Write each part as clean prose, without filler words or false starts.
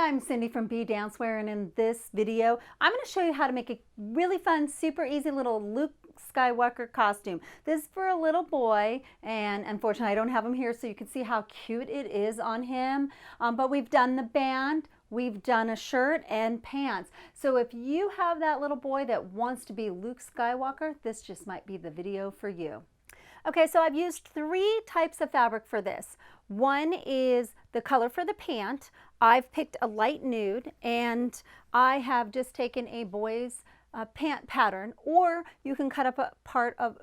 I'm Cindy from Be Dancewear, and in this video I'm going to show you how to make a really fun, super easy little Luke Skywalker costume. This is for a little boy, and unfortunately I don't have him here so you can see how cute it is on him. But we've done the band, we've done a shirt and pants. So if you have that little boy that wants to be Luke Skywalker, this just might be the video for you. Okay, so I've used 3 types of fabric for this. One is the color for the pant. I've picked a light nude, and I have just taken a boy's pant pattern, or you can cut up a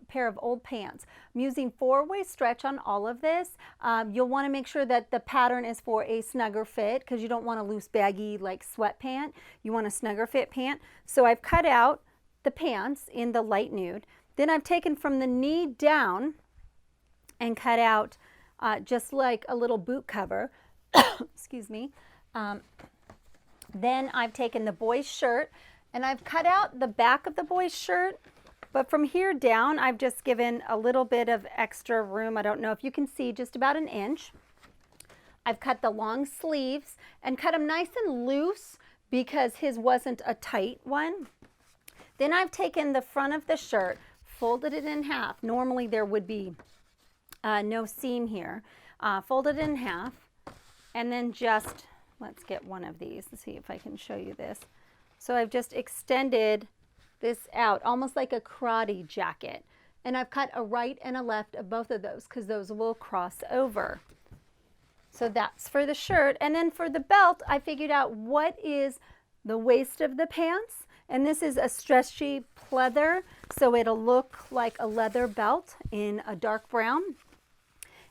pair of old pants. I'm using 4-way stretch on all of this. You'll want to make sure that the pattern is for a snugger fit, because you don't want a loose baggy like sweat pant. You want a snugger fit pant. So I've cut out the pants in the light nude. Then I've taken from the knee down and cut out just like a little boot cover. Excuse me. Then I've taken the boy's shirt and I've cut out the back of the boy's shirt, but from here down I've just given a little bit of extra room. I don't know if you can see, just about an inch. I've cut the long sleeves and cut them nice and loose because his wasn't a tight one. Then I've taken the front of the shirt, folded it in half. Normally there would be no seam here. Folded it in half, and then just, let's get one of these and see if I can show you this. So I've just extended this out almost like a karate jacket, and I've cut a right and a left of both of those because those will cross over. So that's for the shirt. And then for the belt, I figured out what is the waist of the pants, and this is a stretchy pleather, so it'll look like a leather belt in a dark brown.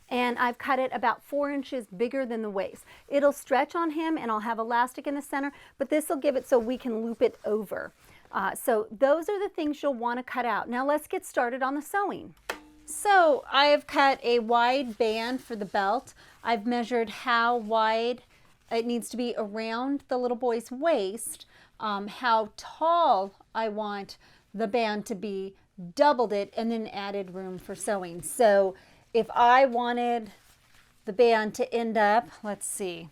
And I've cut it about 4 inches bigger than the waist. It'll stretch on him, and I'll have elastic in the center, but this will give it so we can loop it over. So those are the things you'll want to cut out. Now let's get started on the sewing. So I have cut a wide band for the belt. I've measured how wide it needs to be around the little boy's waist, how tall I want the band to be, doubled it, and then added room for sewing. So if I wanted the band to end up, let's see,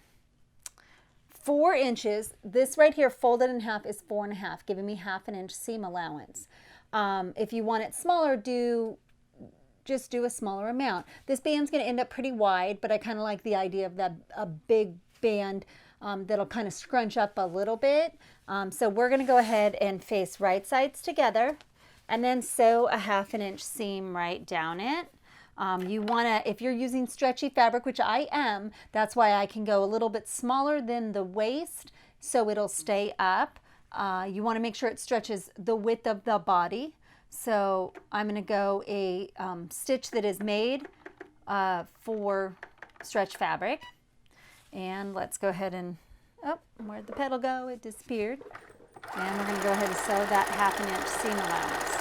4 inches, this right here folded in half is 4.5, giving me ½ inch seam allowance. If you want it smaller, just do a smaller amount. This band's going to end up pretty wide, but I kind of like the idea of a big band that'll kind of scrunch up a little bit. So we're going to go ahead and face right sides together and then sew a ½ inch seam right down it. You want to, if you're using stretchy fabric, which I am, that's why I can go a little bit smaller than the waist so it'll stay up. You want to make sure it stretches the width of the body. So I'm going to go a stitch that is made for stretch fabric. And let's go ahead and, oh, where'd the petal go? It disappeared. And we're going to go ahead and sew that ½ inch seam allowance.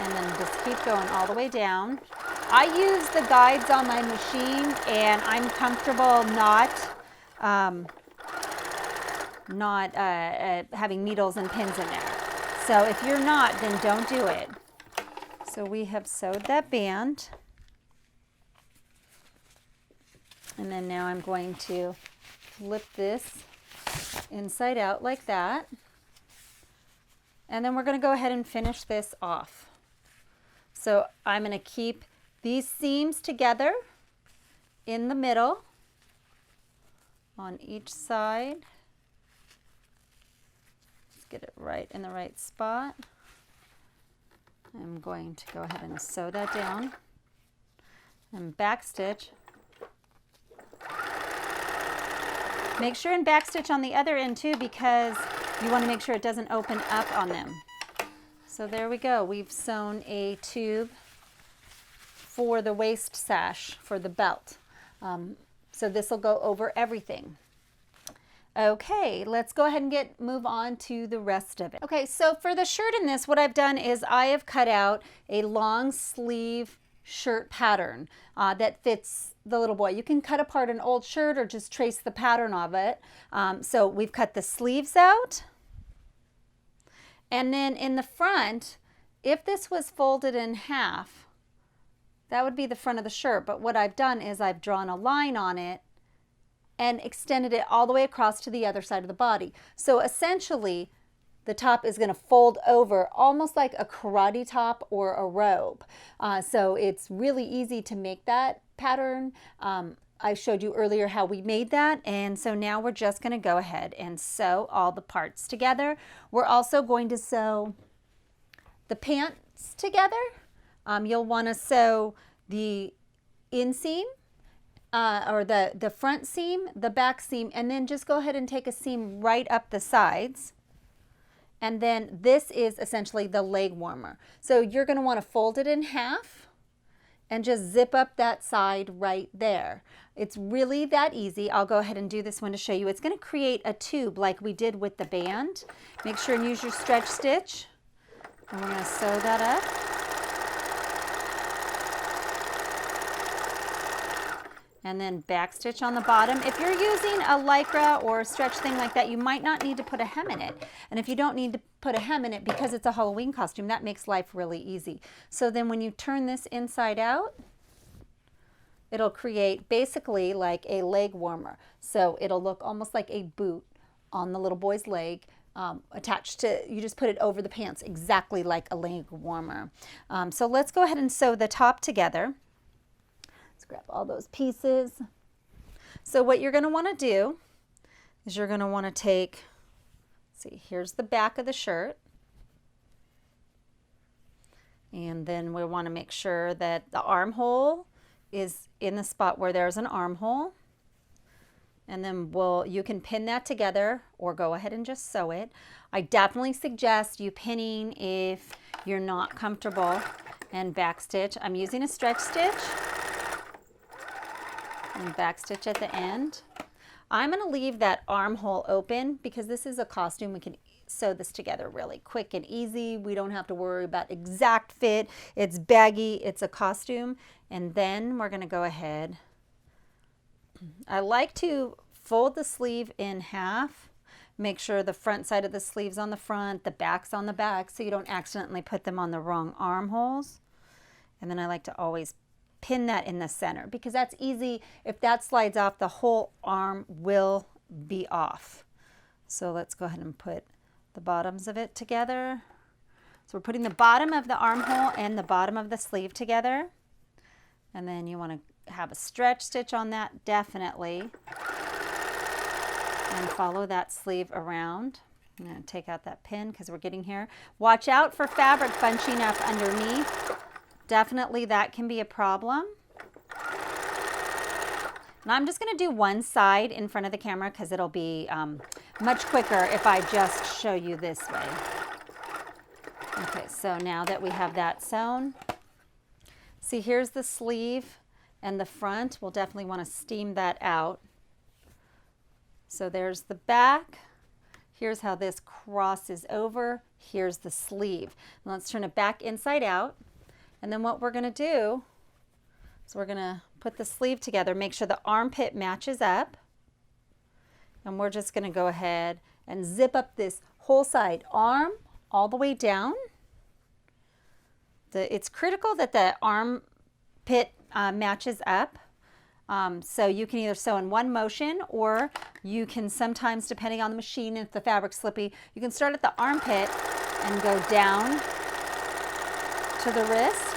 And then just keep going all the way down. I use the guides on my machine, and I'm comfortable not having needles and pins in there. So if you're not, then don't do it. So we have sewed that band. And then now I'm going to flip this inside out like that. And then we're going to go ahead and finish this off. So I'm going to keep these seams together in the middle on each side. Let's get it right in the right spot. I'm going to go ahead and sew that down and backstitch. Make sure and backstitch on the other end too, because you want to make sure it doesn't open up on them. So there we go. We've sewn a tube for the waist sash for the belt. So this will go over everything. Okay, let's go ahead and move on to the rest of it. Okay, so for the shirt in this, what I've done is I have cut out a long sleeve shirt pattern that fits the little boy. You can cut apart an old shirt or just trace the pattern of it. So we've cut the sleeves out. And then in the front, if this was folded in half, that would be the front of the shirt. But what I've done is I've drawn a line on it and extended it all the way across to the other side of the body. So essentially, the top is going to fold over almost like a karate top or a robe. So it's really easy to make that pattern. I showed you earlier how we made that, and so now we're just going to go ahead and sew all the parts together. We're also going to sew the pants together. You'll want to sew the inseam, or the front seam, the back seam, and then just go ahead and take a seam right up the sides. And then this is essentially the leg warmer. So you're going to want to fold it in half and just zip up that side right there. It's really that easy. I'll go ahead and do this one to show you. It's going to create a tube like we did with the band. Make sure and use your stretch stitch. And we're going to sew that up. And then back stitch on the bottom. If you're using a Lycra or a stretch thing like that, you might not need to put a hem in it. And if you don't need to put a hem in it because it's a Halloween costume, that makes life really easy. So then when you turn this inside out, it'll create basically like a leg warmer. So it'll look almost like a boot on the little boy's leg, attached to, you just put it over the pants, exactly like a leg warmer. So let's go ahead and sew the top together. Grab all those pieces. So what you're going to want to do is you're going to want to take, see, here's the back of the shirt. And then we want to make sure that the armhole is in the spot where there's an armhole. And then you can pin that together or go ahead and just sew it. I definitely suggest you pinning if you're not comfortable, and back stitch. I'm using a stretch stitch. And back stitch at the end. I'm going to leave that armhole open because this is a costume. We can sew this together really quick and easy. We don't have to worry about exact fit. It's baggy. It's a costume. And then we're going to go ahead. I like to fold the sleeve in half. Make sure the front side of the sleeve's on the front, the back's on the back, so you don't accidentally put them on the wrong armholes. And then I like to always pin that in the center because that's easy. If that slides off, the whole arm will be off. So let's go ahead and put the bottoms of it together. So we're putting the bottom of the armhole and the bottom of the sleeve together. And then you want to have a stretch stitch on that, definitely. And follow that sleeve around. I'm going to take out that pin because we're getting here. Watch out for fabric bunching up underneath. Definitely that can be a problem. And I'm just going to do one side in front of the camera because it'll be much quicker if I just show you this way. Okay, so now that we have that sewn, see, here's the sleeve and the front. We'll definitely want to steam that out. So there's the back. Here's how this crosses over. Here's the sleeve. Now let's turn it back inside out. And then what we're going to do is we're going to put the sleeve together, make sure the armpit matches up. And we're just going to go ahead and zip up this whole side arm all the way down. It's critical that the armpit matches up. So you can either sew in one motion, or you can sometimes, depending on the machine, if the fabric's slippy, you can start at the armpit and go down to the wrist,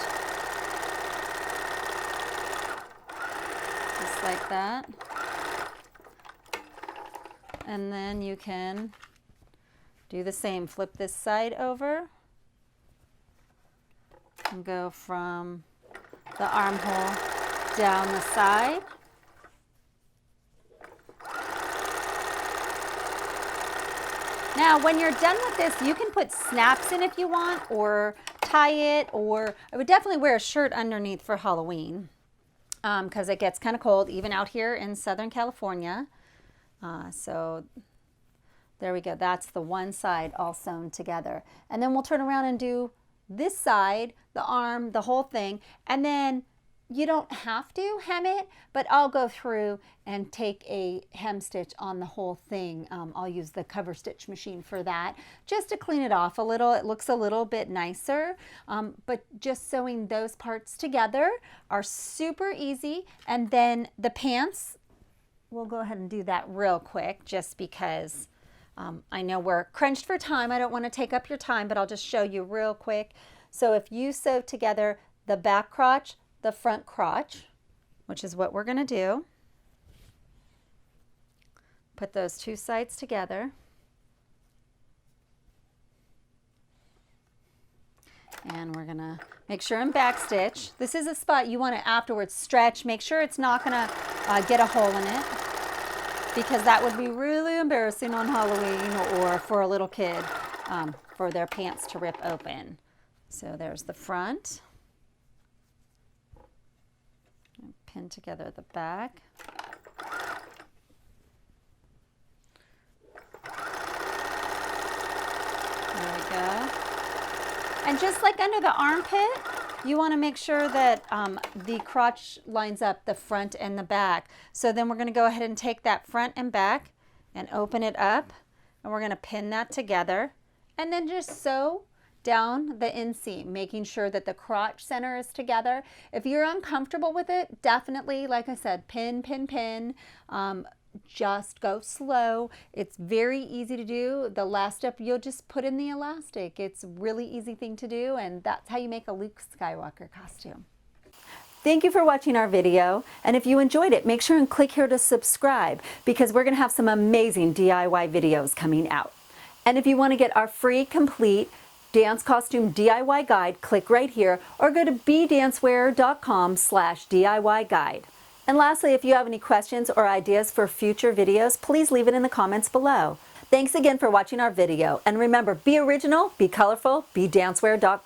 just like that. And then you can do the same, flip this side over and go from the armhole down the side. Now when you're done with this, you can put snaps in if you want, or tie it, or I would definitely wear a shirt underneath for Halloween because it gets kind of cold even out here in Southern California. So there we go. That's the one side all sewn together. And then we'll turn around and do this side, the arm, the whole thing. And then you don't have to hem it, but I'll go through and take a hem stitch on the whole thing. I'll use the cover stitch machine for that, just to clean it off a little. It looks a little bit nicer, but just sewing those parts together are super easy. And then the pants, we'll go ahead and do that real quick just because I know we're crunched for time. I don't want to take up your time, but I'll just show you real quick. So if you sew together the back crotch, the front crotch, which is what we're going to do, put those two sides together. And we're gonna make sure and back stitch. This is a spot you want to afterwards stretch. Make sure it's not gonna get a hole in it, because that would be really embarrassing on Halloween or for a little kid for their pants to rip open. So there's the front. Pin together the back. There we go. And just like under the armpit, you want to make sure that the crotch lines up the front and the back. So then we're going to go ahead and take that front and back and open it up, and we're going to pin that together and then just sew down the inseam, making sure that the crotch center is together. If you're uncomfortable with it, definitely, like I said, pin, pin, pin. Just go slow. It's very easy to do. The last step, you'll just put in the elastic. It's a really easy thing to do, and that's how you make a Luke Skywalker costume. Thank you for watching our video, and if you enjoyed it, make sure and click here to subscribe, because we're going to have some amazing DIY videos coming out. And if you want to get our free complete dance costume DIY guide, click right here or go to bdancewear.com/DIY guide. And lastly, if you have any questions or ideas for future videos, please leave it in the comments below. Thanks again for watching our video. And remember, be original, be colorful, be dancewear.com.